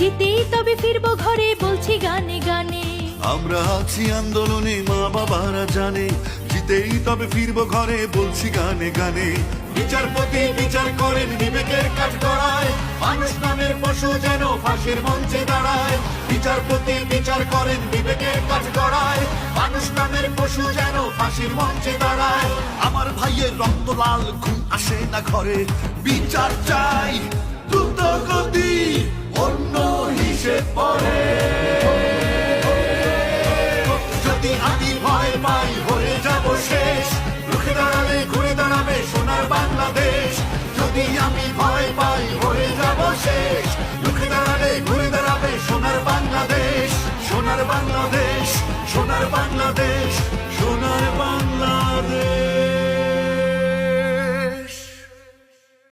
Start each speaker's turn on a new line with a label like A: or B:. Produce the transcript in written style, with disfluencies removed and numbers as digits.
A: জিতেই তবে ফিরবো ঘরে, বলছি গানে গানে।
B: আমরা আছি আন্দোলনে, মা বাবারা জানে, জিতেই তবে ফিরবো ঘরে, বলছি গানে গানে। বিচারপতি বিচার করেন বিবেকের কাঠগড়ায়, মানুষ নামের পশু যেন ফাঁসির মঞ্চে দাঁড়ায়। বিচারপতি বিচার করেন বিবেকের কাঠগড়ায়, মানুষ নামের পশু যেন ফাঁসির মঞ্চে দাঁড়ায়। আমার ভাইয়ের রক্ত লাল, ঘুম আসে না ঘরে, বিচার চাই দ্রুত গতি, অন্য হিসেব পরে। যদি আমি ভয় পাই হয়ে যাব শেষ, রুখে দাঁড়ালে ঘুরে দাঁড়াবে সোনার বাংলাদেশ। যদি আমি ভয় পাই হয়ে যাব শেষ, রুখে দাঁড়ালে ঘুরে দাঁড়াবে সোনার বাংলাদেশ। সোনার বাংলাদেশ, সোনার বাংলাদেশ, সোনার বাংলাদেশ।